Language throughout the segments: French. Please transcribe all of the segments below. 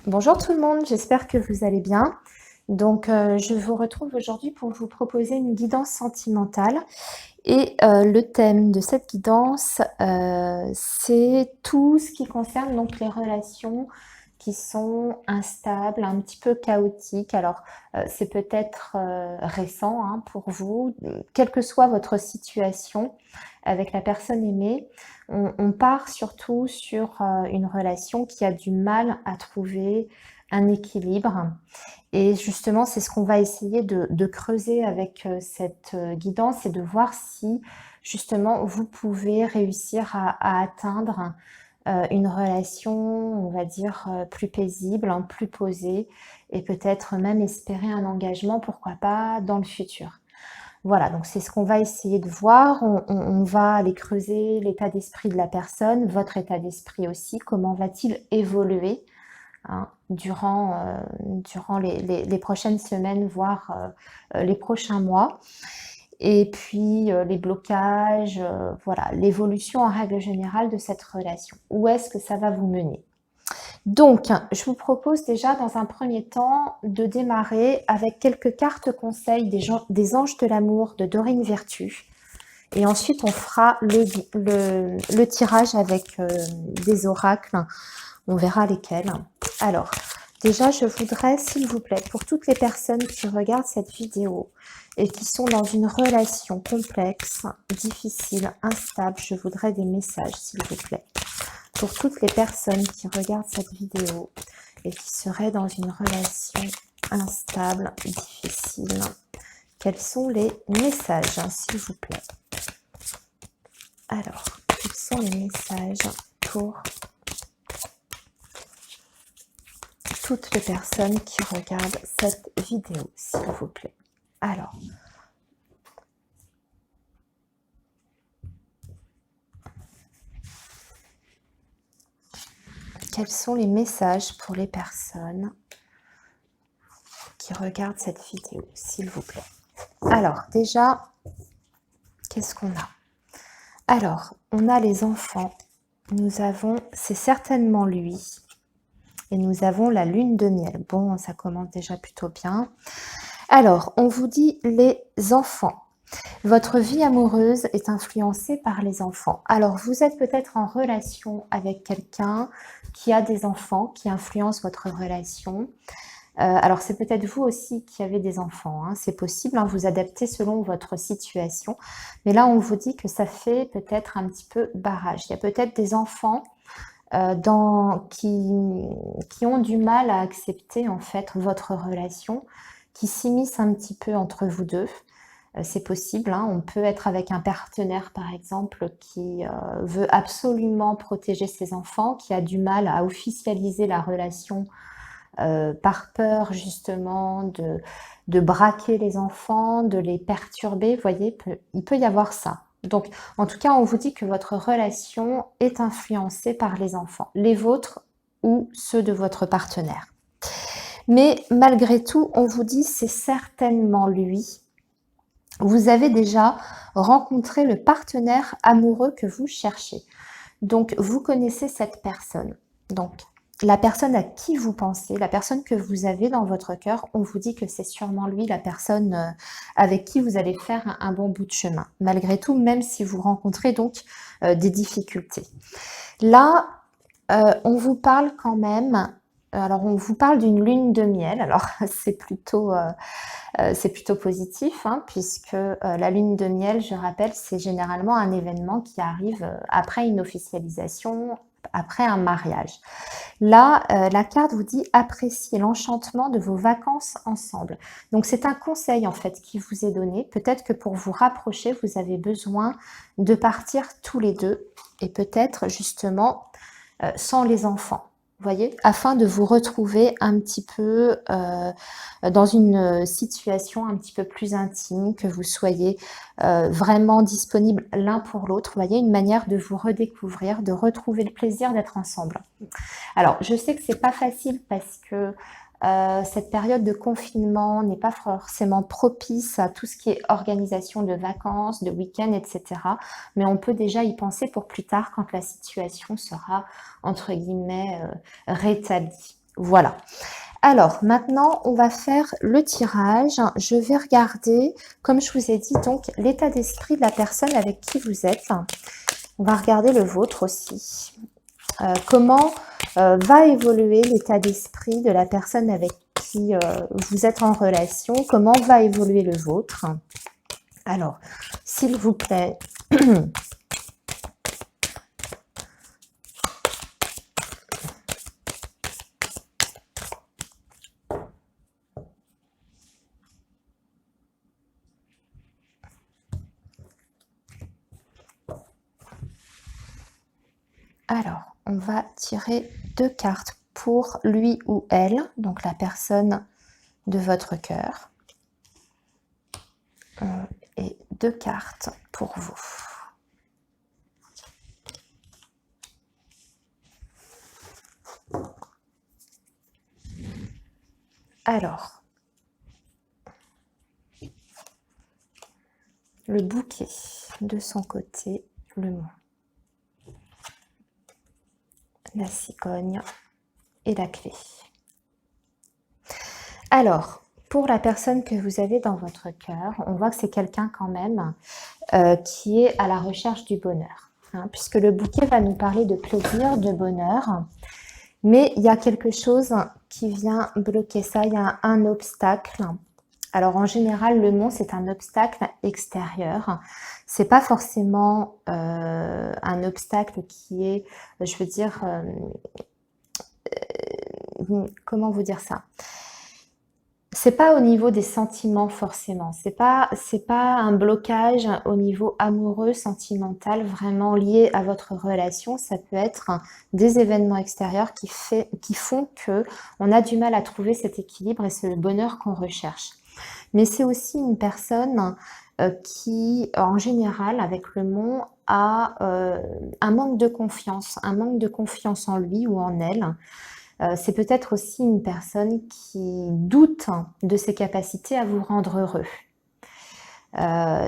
Bonjour tout le monde, j'espère que vous allez bien. Donc, je vous retrouve aujourd'hui pour vous proposer une guidance sentimentale et le thème de cette guidance, c'est tout ce qui concerne donc les relations qui sont instables, un petit peu chaotiques. Alors, c'est peut-être, récent, hein, pour vous, quelle que soit votre situation avec la personne aimée. On part surtout sur, une relation qui a du mal à trouver un équilibre et justement, c'est ce qu'on va essayer de creuser avec, cette, guidance et de voir si justement vous pouvez réussir à atteindre, une relation, on va dire, plus paisible, hein, plus posée et peut-être même espérer un engagement, pourquoi pas, dans le futur. Voilà, donc c'est ce qu'on va essayer de voir. On va aller creuser l'état d'esprit de la personne, votre état d'esprit aussi. Comment va-t-il évoluer, hein, durant les prochaines semaines, voire les prochains mois. Et puis les blocages, voilà, l'évolution en règle générale de cette relation. Où est-ce que ça va vous mener? Donc, je vous propose déjà dans un premier temps de démarrer avec quelques cartes conseils des anges de l'amour de Dorine Virtue. Et ensuite, on fera le tirage avec des oracles. On verra lesquels. Alors, déjà, je voudrais, s'il vous plaît, pour toutes les personnes qui regardent cette vidéo et qui sont dans une relation complexe, difficile, instable, je voudrais des messages, s'il vous plaît. Pour toutes les personnes qui regardent cette vidéo et qui seraient dans une relation instable, difficile, quels sont les messages, s'il vous plaît? Alors, quels sont les messages pour toutes les personnes qui regardent cette vidéo, s'il vous plaît? Alors, quels sont les messages pour les personnes qui regardent cette vidéo, s'il vous plaît? Alors, déjà, qu'est-ce qu'on a? Alors, on a les enfants. Nous avons, c'est certainement lui. Et nous avons la lune de miel. Bon, ça commence déjà plutôt bien. Alors, on vous dit les enfants. Votre vie amoureuse est influencée par les enfants. Alors, vous êtes peut-être en relation avec quelqu'un qui a des enfants, qui influence votre relation. Alors, c'est peut-être vous aussi qui avez des enfants, hein, c'est possible, hein, vous adaptez selon votre situation. Mais là, on vous dit que ça fait peut-être un petit peu barrage. Il y a peut-être des enfants qui ont du mal à accepter en fait votre relation, qui s'immiscent un petit peu entre vous deux. C'est possible, hein, on peut être avec un partenaire par exemple qui veut absolument protéger ses enfants, qui a du mal à officialiser la relation par peur justement de braquer les enfants, de les perturber, vous voyez, il peut y avoir ça. Donc, en tout cas, on vous dit que votre relation est influencée par les enfants, les vôtres ou ceux de votre partenaire. Mais malgré tout, on vous dit c'est certainement lui. Vous avez déjà rencontré le partenaire amoureux que vous cherchez. Donc, vous connaissez cette personne. Donc, la personne à qui vous pensez, la personne que vous avez dans votre cœur, on vous dit que c'est sûrement lui, la personne avec qui vous allez faire un bon bout de chemin. Malgré tout, même si vous rencontrez donc des difficultés. Là, on vous parle quand même, alors on vous parle d'une lune de miel, alors c'est plutôt positif, hein, puisque la lune de miel, je rappelle, c'est généralement un événement qui arrive après une officialisation, après un mariage. Là, la carte vous dit apprécier l'enchantement de vos vacances ensemble. Donc c'est un conseil en fait qui vous est donné. Peut-être que pour vous rapprocher, vous avez besoin de partir tous les deux et peut-être justement sans les enfants. Vous voyez, afin de vous retrouver un petit peu dans une situation un petit peu plus intime, que vous soyez vraiment disponibles l'un pour l'autre. Vous voyez, une manière de vous redécouvrir, de retrouver le plaisir d'être ensemble. Alors, je sais que c'est pas facile parce que cette période de confinement n'est pas forcément propice à tout ce qui est organisation de vacances, de week-ends, etc. Mais on peut déjà y penser pour plus tard quand la situation sera, entre guillemets, rétablie. Voilà. Alors, maintenant, on va faire le tirage. Je vais regarder, comme je vous ai dit, donc l'état d'esprit de la personne avec qui vous êtes. On va regarder le vôtre aussi. Comment va évoluer l'état d'esprit de la personne avec qui vous êtes en relation? Comment va évoluer le vôtre? Alors, s'il vous plaît, alors, on va tirer 2 cartes pour lui ou elle, donc la personne de votre cœur, et 2 cartes pour vous. Alors, le bouquet de son côté, le mont, la cigogne et la clé. Alors, pour la personne que vous avez dans votre cœur, on voit que c'est quelqu'un quand même qui est à la recherche du bonheur, hein, puisque le bouquet va nous parler de plaisir, de bonheur, mais il y a quelque chose qui vient bloquer ça, il y a un obstacle. Alors en général, le mont, c'est un obstacle extérieur. C'est pas forcément un obstacle qui est, je veux dire, comment vous dire ça? C'est pas au niveau des sentiments forcément. C'est pas un blocage au niveau amoureux, sentimental, vraiment lié à votre relation. Ça peut être des événements extérieurs qui font que on a du mal à trouver cet équilibre et c'est le bonheur qu'on recherche. Mais c'est aussi une personne qui, en général, avec le mont, a un manque de confiance en lui ou en elle. C'est peut-être aussi une personne qui doute de ses capacités à vous rendre heureux.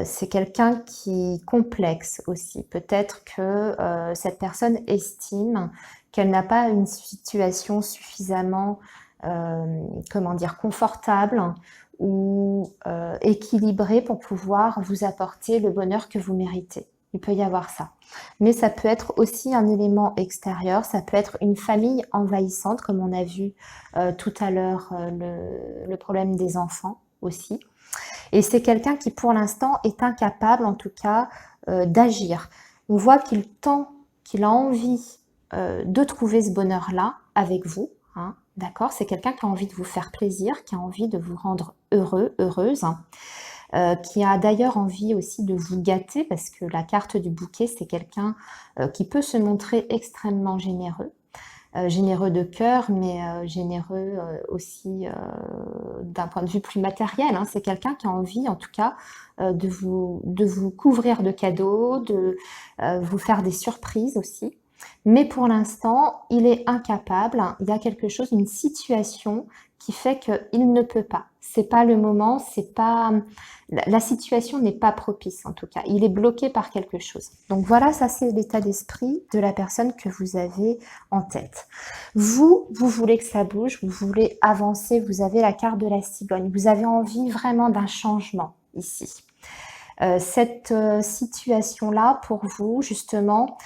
C'est quelqu'un qui complexe aussi. Peut-être que cette personne estime qu'elle n'a pas une situation suffisamment, comment dire, confortable ou équilibrée pour pouvoir vous apporter le bonheur que vous méritez. Il peut y avoir ça. Mais ça peut être aussi un élément extérieur, ça peut être une famille envahissante, comme on a vu tout à l'heure le problème des enfants aussi. Et c'est quelqu'un qui, pour l'instant, est incapable, en tout cas, d'agir. On voit qu'il tend, qu'il a envie de trouver ce bonheur-là avec vous, hein, d'accord? C'est quelqu'un qui a envie de vous faire plaisir, qui a envie de vous rendre heureux, heureuse, qui a d'ailleurs envie aussi de vous gâter, parce que la carte du bouquet, c'est quelqu'un qui peut se montrer extrêmement généreux. Généreux de cœur, mais généreux aussi d'un point de vue plus matériel, hein. C'est quelqu'un qui a envie, en tout cas, de vous couvrir de cadeaux, de vous faire des surprises aussi. Mais pour l'instant, il est incapable. Il y a quelque chose, une situation qui fait qu'il ne peut pas. C'est pas le moment, c'est pas la situation n'est pas propice en tout cas. Il est bloqué par quelque chose. Donc voilà, ça c'est l'état d'esprit de la personne que vous avez en tête. Vous voulez que ça bouge, vous voulez avancer, vous avez la carte de la cigogne, vous avez envie vraiment d'un changement ici. Cette situation-là, pour vous, justement,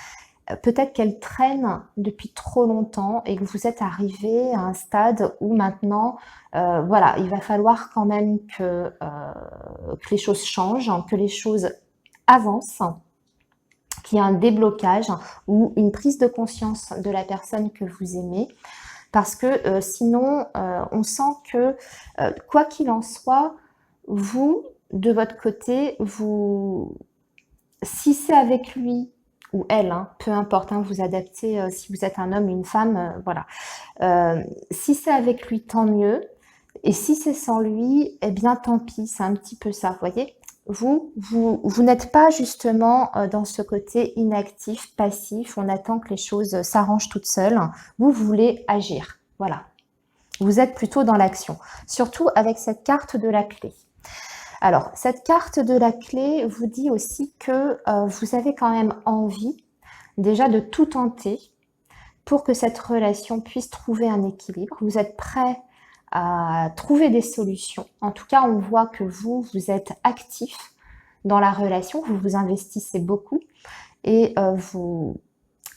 peut-être qu'elle traîne depuis trop longtemps et que vous êtes arrivé à un stade où maintenant, voilà, il va falloir quand même que les choses changent, que les choses avancent, qu'il y ait un déblocage ou une prise de conscience de la personne que vous aimez. Parce que sinon, on sent que, quoi qu'il en soit, vous, de votre côté, si c'est avec lui ou elle, hein, peu importe, hein, vous adaptez si vous êtes un homme, une femme, voilà. Si c'est avec lui, tant mieux. Et si c'est sans lui, eh bien tant pis, c'est un petit peu ça, vous voyez. Vous n'êtes pas justement dans ce côté inactif, passif, on attend que les choses s'arrangent toutes seules. Vous voulez agir, voilà. Vous êtes plutôt dans l'action, surtout avec cette carte de la clé. Alors, cette carte de la clé vous dit aussi que vous avez quand même envie déjà de tout tenter, pour que cette relation puisse trouver un équilibre. Vous êtes prêt à trouver des solutions. En tout cas, on voit que vous êtes actif dans la relation, vous vous investissez beaucoup et vous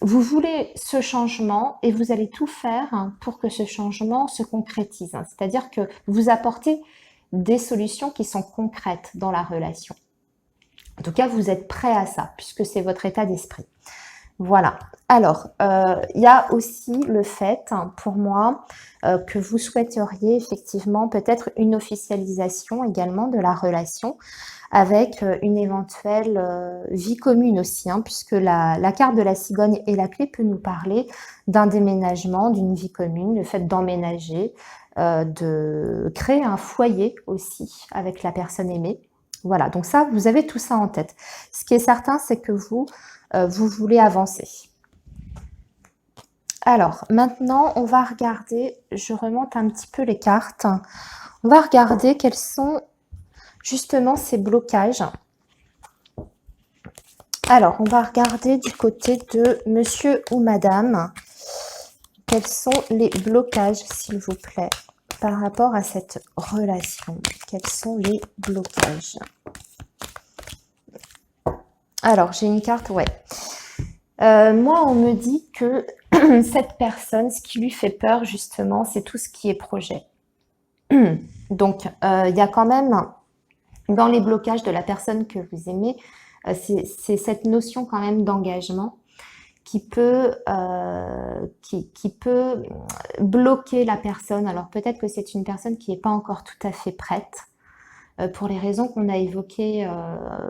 voulez ce changement et vous allez tout faire pour que ce changement se concrétise. C'est-à-dire que vous apportez des solutions qui sont concrètes dans la relation. En tout cas, vous êtes prêt à ça, puisque c'est votre état d'esprit. Voilà. Alors, il y a aussi le fait, pour moi, que vous souhaiteriez effectivement peut-être une officialisation également de la relation avec une éventuelle vie commune aussi, puisque la carte de la cigogne et la clé peut nous parler d'un déménagement, d'une vie commune, le fait d'emménager, de créer un foyer aussi avec la personne aimée. Voilà, donc ça, vous avez tout ça en tête. Ce qui est certain, c'est que vous voulez avancer. Alors, maintenant, on va regarder, je remonte un petit peu les cartes, on va regarder quels sont justement ces blocages. Alors, on va regarder du côté de monsieur ou madame, quels sont les blocages, s'il vous plaît, par rapport à cette relation. Quels sont les blocages? Alors, j'ai une carte, ouais. Moi, on me dit que cette personne, ce qui lui fait peur, justement, c'est tout ce qui est projet. Donc, il y a quand même, dans les blocages de la personne que vous aimez, c'est cette notion quand même d'engagement qui peut bloquer la personne. Alors, peut-être que c'est une personne qui n'est pas encore tout à fait prête, pour les raisons qu'on a évoquées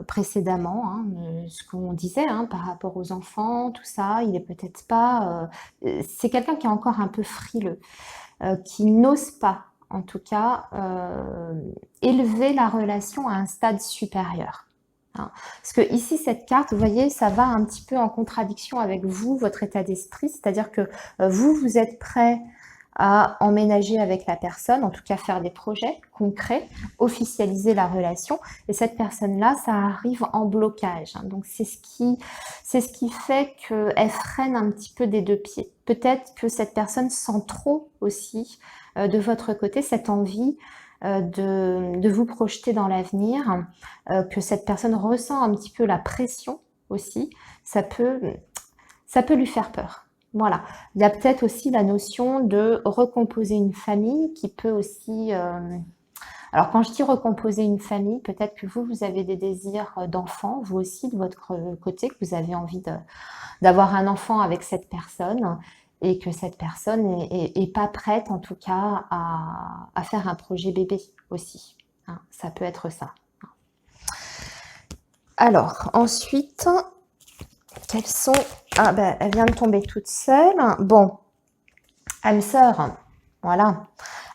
précédemment, ce qu'on disait par rapport aux enfants, tout ça, il est peut-être pas... c'est quelqu'un qui est encore un peu frileux, qui n'ose pas, en tout cas, élever la relation à un stade supérieur. Parce que ici, cette carte, vous voyez, ça va un petit peu en contradiction avec vous, votre état d'esprit, c'est-à-dire que vous êtes prêt à emménager avec la personne, en tout cas faire des projets concrets, officialiser la relation. Et cette personne-là, ça arrive en blocage. Donc c'est ce qui fait qu'elle freine un petit peu des deux pieds. Peut-être que cette personne sent trop aussi de votre côté cette envie de vous projeter dans l'avenir, que cette personne ressent un petit peu la pression aussi. Ça peut lui faire peur. Voilà. Il y a peut-être aussi la notion de recomposer une famille qui peut aussi... Alors, quand je dis recomposer une famille, peut-être que vous avez des désirs d'enfant, vous aussi, de votre côté, que vous avez envie d'avoir un enfant avec cette personne et que cette personne est pas prête, en tout cas, à faire un projet bébé aussi. Ça peut être ça. Alors, ensuite... Quelles sont... Ah, ben, elle vient de tomber toute seule. Bon, âme sœur, voilà.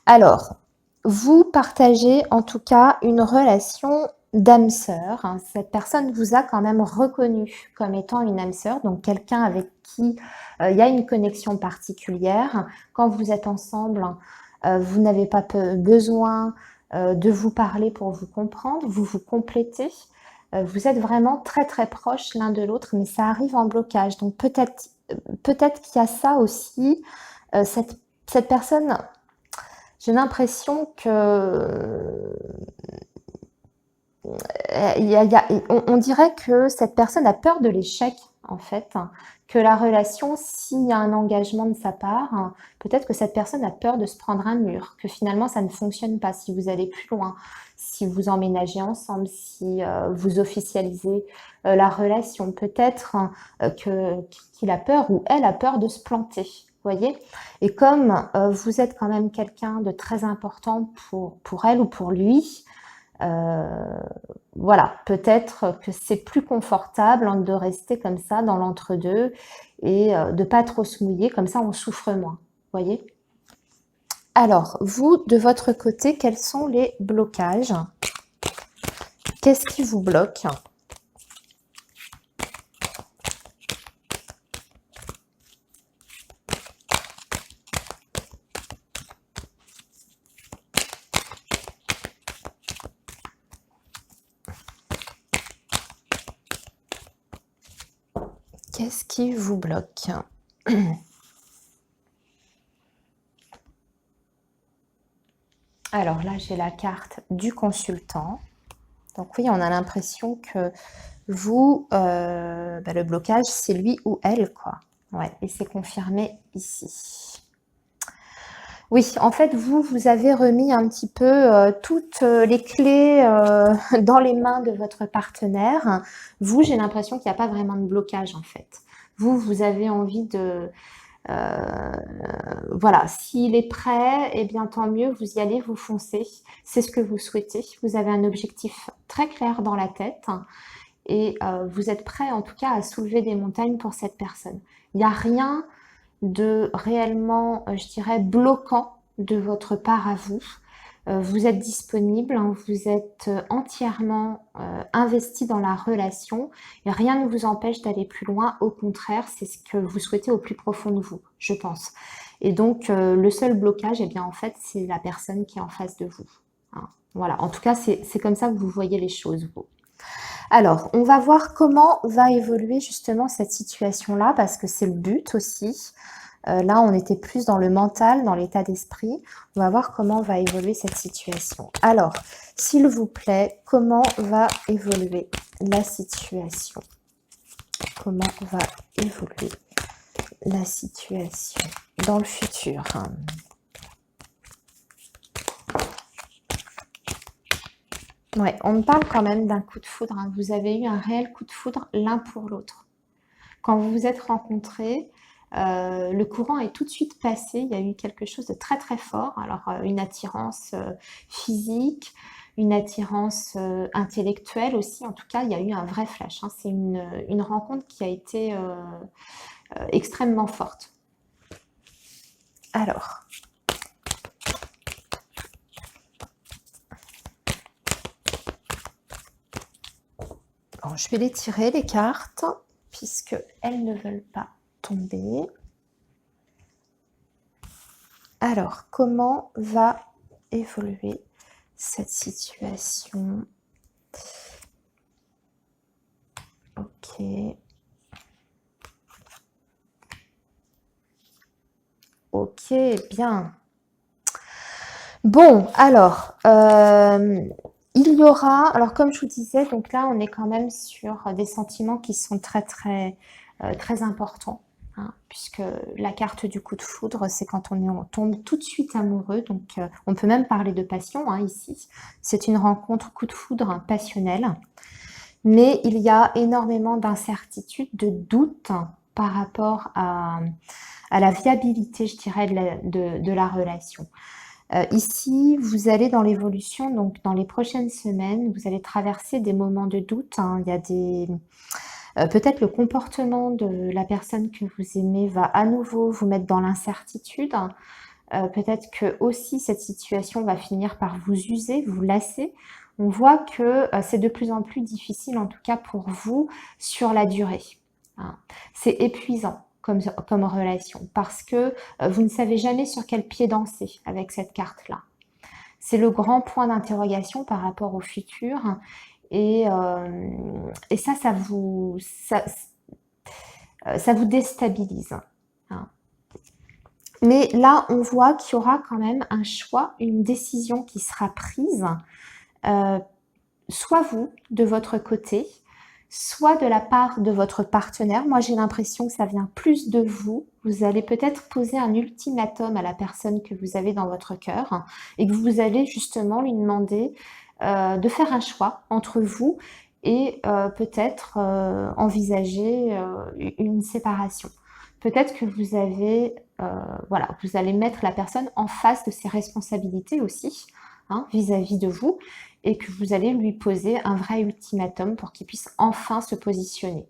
Alors, vous partagez en tout cas une relation d'âme sœur. Cette personne vous a quand même reconnu comme étant une âme sœur, donc quelqu'un avec qui il y a une connexion particulière. Quand vous êtes ensemble, vous n'avez pas besoin de vous parler pour vous comprendre, vous vous complétez. Vous êtes vraiment très très proches l'un de l'autre, mais ça arrive en blocage. Donc peut-être qu'il y a ça aussi. Cette personne, j'ai l'impression que on dirait que cette personne a peur de l'échec, en fait, que la relation, s'il y a un engagement de sa part, peut-être que cette personne a peur de se prendre un mur, que finalement ça ne fonctionne pas si vous allez plus loin, si vous emménagez ensemble, si vous officialisez la relation. Peut-être qu'il a peur ou elle a peur de se planter. Voyez. Et comme vous êtes quand même quelqu'un de très important pour elle ou pour lui, voilà, peut-être que c'est plus confortable de rester comme ça dans l'entre-deux et de pas trop se mouiller, comme ça on souffre moins, voyez. Alors, vous, de votre côté, quels sont les blocages? Qu'est-ce qui vous bloque? Qu'est-ce qui vous bloque? Alors là, j'ai la carte du consultant. Donc oui, on a l'impression que vous, le blocage, c'est lui ou elle, quoi. Ouais, et c'est confirmé ici. Oui, en fait, vous avez remis un petit peu toutes les clés dans les mains de votre partenaire. Vous, j'ai l'impression qu'il n'y a pas vraiment de blocage, en fait. Vous avez envie de... voilà, s'il est prêt, eh bien tant mieux, vous y allez, vous foncez. C'est ce que vous souhaitez. Vous avez un objectif très clair dans la tête et vous êtes prêt en tout cas à soulever des montagnes pour cette personne. Il n'y a rien de réellement, je dirais, bloquant de votre part à vous. Vous êtes disponible, hein, vous êtes entièrement investi dans la relation et rien ne vous empêche d'aller plus loin. Au contraire, c'est ce que vous souhaitez au plus profond de vous, je pense. Et donc, le seul blocage, eh bien, en fait, c'est la personne qui est en face de vous. Hein. Voilà, en tout cas, c'est comme ça que vous voyez les choses, vous. Alors, on va voir comment va évoluer justement cette situation-là, parce que c'est le but aussi. Là, on était plus dans le mental, dans l'état d'esprit. On va voir comment va évoluer cette situation. Alors, s'il vous plaît, comment va évoluer la situation? Comment va évoluer la situation dans le futur? Ouais, on me parle quand même d'un coup de foudre. Hein. Vous avez eu un réel coup de foudre l'un pour l'autre. Quand vous vous êtes rencontrés, le courant est tout de suite passé. Il y a eu quelque chose de très très fort. Alors une attirance physique, une attirance intellectuelle aussi. En tout cas, il y a eu un vrai flash. Hein. C'est une rencontre qui a été extrêmement forte. Alors, bon, je vais les tirer, les cartes, puisque elles ne veulent pas tomber. Alors, comment va évoluer cette situation? Ok. Ok, bien. Bon, alors, il y aura, alors comme je vous disais, donc là, on est quand même sur des sentiments qui sont très, très, très importants. Hein, puisque la carte du coup de foudre, c'est quand on tombe tout de suite amoureux. Donc, on peut même parler de passion hein, ici. C'est une rencontre coup de foudre hein, passionnelle. Mais il y a énormément d'incertitudes, de doutes par rapport à la viabilité, je dirais, de la relation. Ici, vous allez dans l'évolution, donc dans les prochaines semaines, vous allez traverser des moments de doute. Hein. Il y a des... peut-être le comportement de la personne que vous aimez va à nouveau vous mettre dans l'incertitude. Peut-être que aussi cette situation va finir par vous user, vous lasser. On voit que c'est de plus en plus difficile, en tout cas pour vous, sur la durée. Hein. C'est épuisant comme relation parce que vous ne savez jamais sur quel pied danser avec cette carte-là. C'est le grand point d'interrogation par rapport au futur et ça vous déstabilise. Hein. Mais là, on voit qu'il y aura quand même un choix, une décision qui sera prise, soit vous, de votre côté, soit de la part de votre partenaire. Moi, j'ai l'impression que ça vient plus de vous. Vous allez peut-être poser un ultimatum à la personne que vous avez dans votre cœur hein, et que vous allez justement lui demander de faire un choix entre vous et peut-être envisager une séparation. Peut-être que vous avez, voilà, vous allez mettre la personne en face de ses responsabilités aussi, hein, vis-à-vis de vous, et que vous allez lui poser un vrai ultimatum pour qu'il puisse enfin se positionner.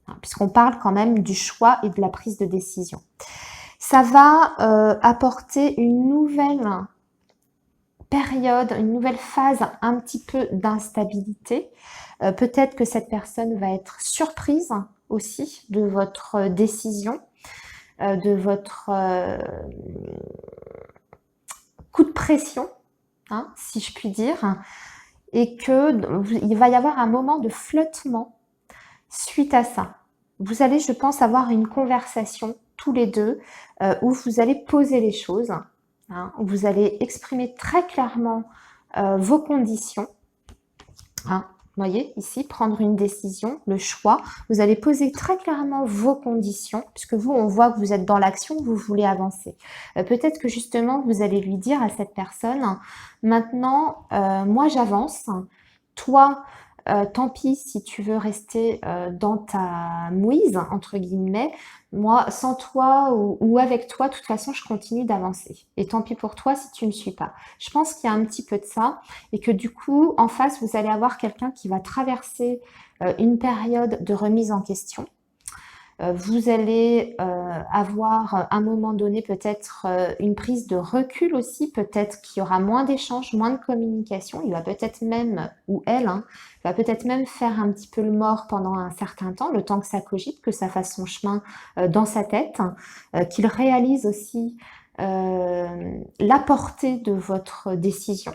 Hein, puisqu'on parle quand même du choix et de la prise de décision. Ça va apporter une nouvelle période, une nouvelle phase un petit peu d'instabilité. Peut-être que cette personne va être surprise aussi de votre décision, de votre coup de pression, hein, si je puis dire, et qu'il va y avoir un moment de flottement suite à ça. Vous allez, je pense, avoir une conversation tous les deux où vous allez poser les choses hein. Vous allez exprimer très clairement vos conditions. Hein. Vous voyez, ici, prendre une décision, le choix. Vous allez poser très clairement vos conditions, puisque vous, on voit que vous êtes dans l'action, vous voulez avancer. Peut-être que justement, vous allez lui dire à cette personne, maintenant, moi j'avance, toi, tant pis si tu veux rester dans ta mouise, entre guillemets, moi, sans toi ou avec toi, de toute façon, je continue d'avancer. Et tant pis pour toi si tu ne me suis pas. Je pense qu'il y a un petit peu de ça et que du coup, en face, vous allez avoir quelqu'un qui va traverser une période de remise en question. Vous allez avoir à un moment donné peut-être une prise de recul aussi, peut-être qu'il y aura moins d'échanges, moins de communication. Il va peut-être même, ou elle, hein, va peut-être même faire un petit peu le mort pendant un certain temps, le temps que ça cogite, que ça fasse son chemin dans sa tête, qu'il réalise aussi la portée de votre décision.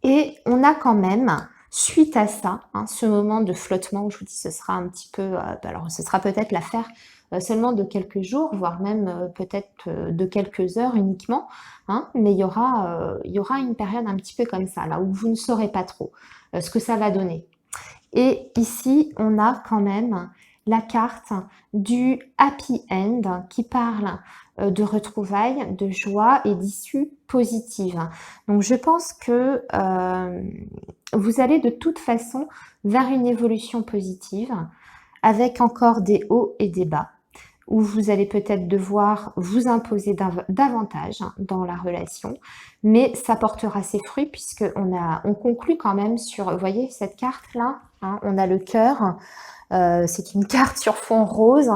Et on a quand même, suite à ça, hein, ce moment de flottement où je vous dis ce sera un petit peu, alors ce sera peut-être l'affaire seulement de quelques jours, voire même peut-être de quelques heures uniquement, hein, mais il y aura une période un petit peu comme ça, là où vous ne saurez pas trop ce que ça va donner. Et ici, on a quand même la carte du happy end qui parle de retrouvailles, de joie et d'issues positives. Donc je pense que vous allez de toute façon vers une évolution positive avec encore des hauts et des bas où vous allez peut-être devoir vous imposer davantage dans la relation, mais ça portera ses fruits puisqu'on conclut quand même sur, vous voyez cette carte-là, hein, on a le cœur, c'est une carte sur fond rose,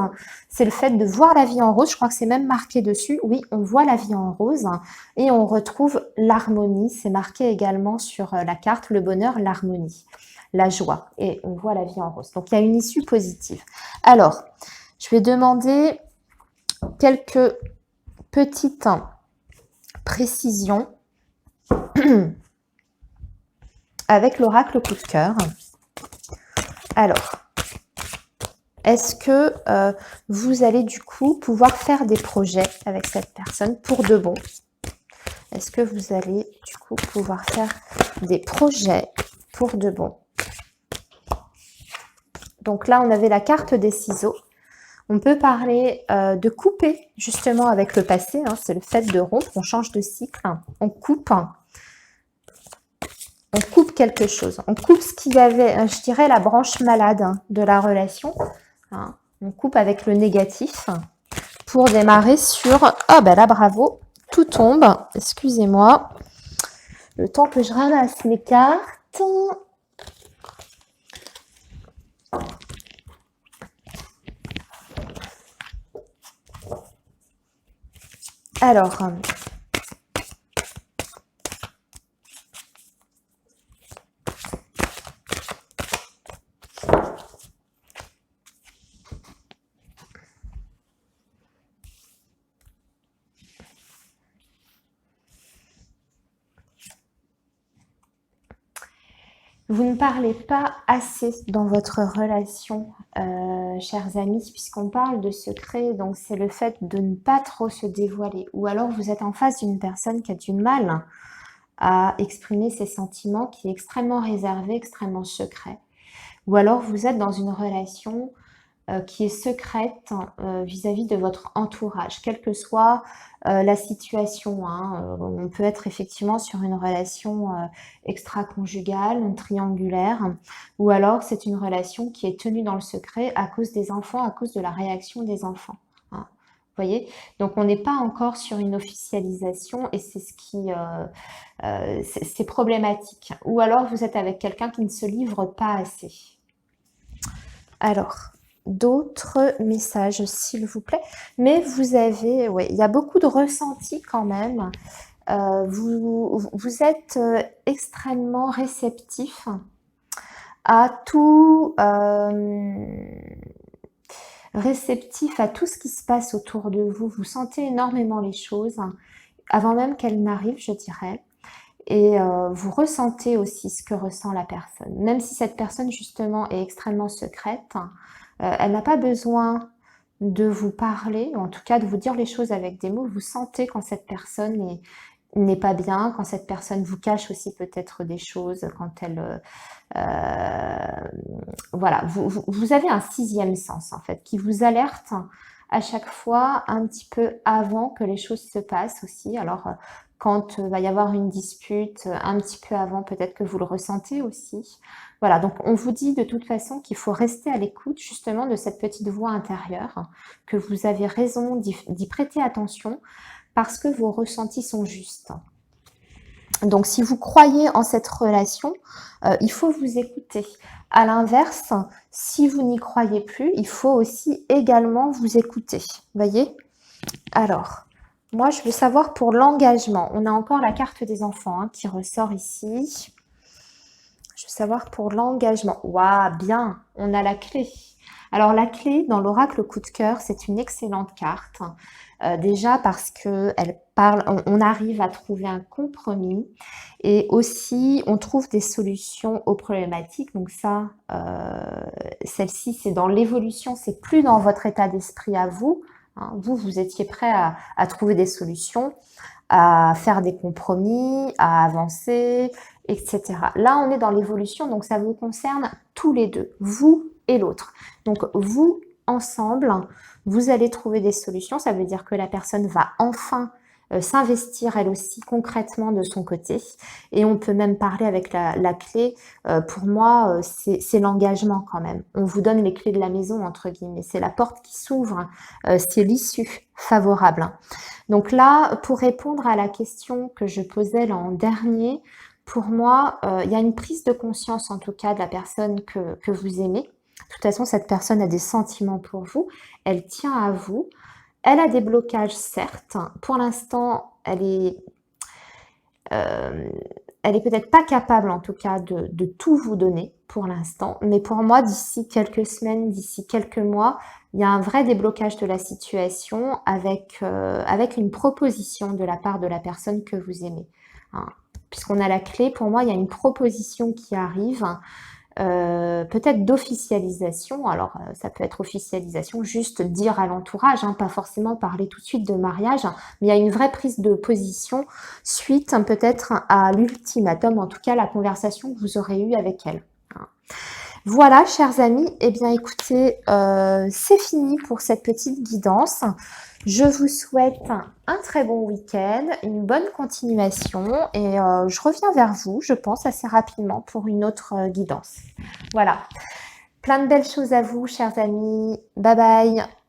c'est le fait de voir la vie en rose, je crois que c'est même marqué dessus, oui, on voit la vie en rose et on retrouve l'harmonie, c'est marqué également sur la carte, le bonheur, l'harmonie, la joie, et on voit la vie en rose. Donc il y a une issue positive. Alors, je vais demander quelques petites précisions avec l'oracle coup de cœur. Alors, est-ce que vous allez du coup pouvoir faire des projets avec cette personne pour de bon? Est-ce que vous allez du coup pouvoir faire des projets pour de bon? Donc là, on avait la carte des ciseaux. On peut parler de couper justement avec le passé, hein, c'est le fait de rompre, on change de cycle, on coupe quelque chose, on coupe ce qu'il y avait, je dirais la branche malade de la relation, hein, on coupe avec le négatif pour démarrer sur, ah ben là bravo, tout tombe, excusez-moi, le temps que je ramasse mes cartes. Alors, vous ne parlez pas assez dans votre relation, chers amis, puisqu'on parle de secret, donc c'est le fait de ne pas trop se dévoiler. Ou alors vous êtes en face d'une personne qui a du mal à exprimer ses sentiments, qui est extrêmement réservé, extrêmement secret. Ou alors vous êtes dans une relation qui est secrète vis-à-vis de votre entourage, quelle que soit la situation. Hein. On peut être effectivement sur une relation extra-conjugale, triangulaire, ou alors c'est une relation qui est tenue dans le secret à cause des enfants, à cause de la réaction des enfants. Hein. Vous voyez? Donc on n'est pas encore sur une officialisation et c'est ce qui c'est problématique. Ou alors vous êtes avec quelqu'un qui ne se livre pas assez. Alors, d'autres messages, s'il vous plaît. Mais vous avez, ouais, il y a beaucoup de ressentis quand même. Vous êtes extrêmement réceptif à tout, réceptif à tout ce qui se passe autour de vous. Vous sentez énormément les choses avant même qu'elles n'arrivent, je dirais. Et vous ressentez aussi ce que ressent la personne. Même si cette personne, justement, est extrêmement secrète, elle n'a pas besoin de vous parler, ou en tout cas de vous dire les choses avec des mots. Vous sentez quand cette personne n'est pas bien, quand cette personne vous cache aussi peut-être des choses, quand elle... voilà, vous avez un sixième sens en fait, qui vous alerte à chaque fois un petit peu avant que les choses se passent aussi. Alors, quand va y avoir une dispute, un petit peu avant, peut-être que vous le ressentez aussi. Voilà, donc on vous dit de toute façon qu'il faut rester à l'écoute justement de cette petite voix intérieure, que vous avez raison d'y prêter attention parce que vos ressentis sont justes. Donc, si vous croyez en cette relation, il faut vous écouter. À l'inverse, si vous n'y croyez plus, il faut aussi également vous écouter. Vous voyez? Alors, moi, je veux savoir pour l'engagement. On a encore la carte des enfants hein, qui ressort ici. Je veux savoir pour l'engagement. Waouh, bien, on a la clé. Alors, la clé dans l'oracle coup de cœur, c'est une excellente carte. Déjà parce qu'elle parle, on arrive à trouver un compromis et aussi on trouve des solutions aux problématiques. Donc ça, celle-ci, c'est dans l'évolution, c'est plus dans votre état d'esprit à vous. Hein. Vous étiez prêt à trouver des solutions, à faire des compromis, à avancer, etc. Là, on est dans l'évolution, donc ça vous concerne tous les deux, vous et l'autre. Donc vous, ensemble, vous allez trouver des solutions. Ça veut dire que la personne va enfin s'investir elle aussi concrètement de son côté. Et on peut même parler avec la clé. Pour moi, c'est l'engagement quand même. On vous donne les clés de la maison, entre guillemets. C'est la porte qui s'ouvre. C'est l'issue favorable. Donc là, pour répondre à la question que je posais l'an dernier, pour moi, il y a une prise de conscience en tout cas de la personne que vous aimez. De toute façon, cette personne a des sentiments pour vous, elle tient à vous, elle a des blocages certes. Pour l'instant, elle est peut-être pas capable en tout cas de tout vous donner pour l'instant, mais pour moi, d'ici quelques semaines, d'ici quelques mois, il y a un vrai déblocage de la situation avec une proposition de la part de la personne que vous aimez. Hein. Puisqu'on a la clé, pour moi, il y a une proposition qui arrive, peut-être d'officialisation. Alors, ça peut être officialisation, juste dire à l'entourage, hein, pas forcément parler tout de suite de mariage, hein, mais il y a une vraie prise de position suite peut-être à l'ultimatum, en tout cas la conversation que vous aurez eue avec elle. Hein. Voilà, chers amis, eh bien écoutez, c'est fini pour cette petite guidance. Je vous souhaite un très bon week-end, une bonne continuation et je reviens vers vous, je pense, assez rapidement pour une autre guidance. Voilà, plein de belles choses à vous, chers amis. Bye bye.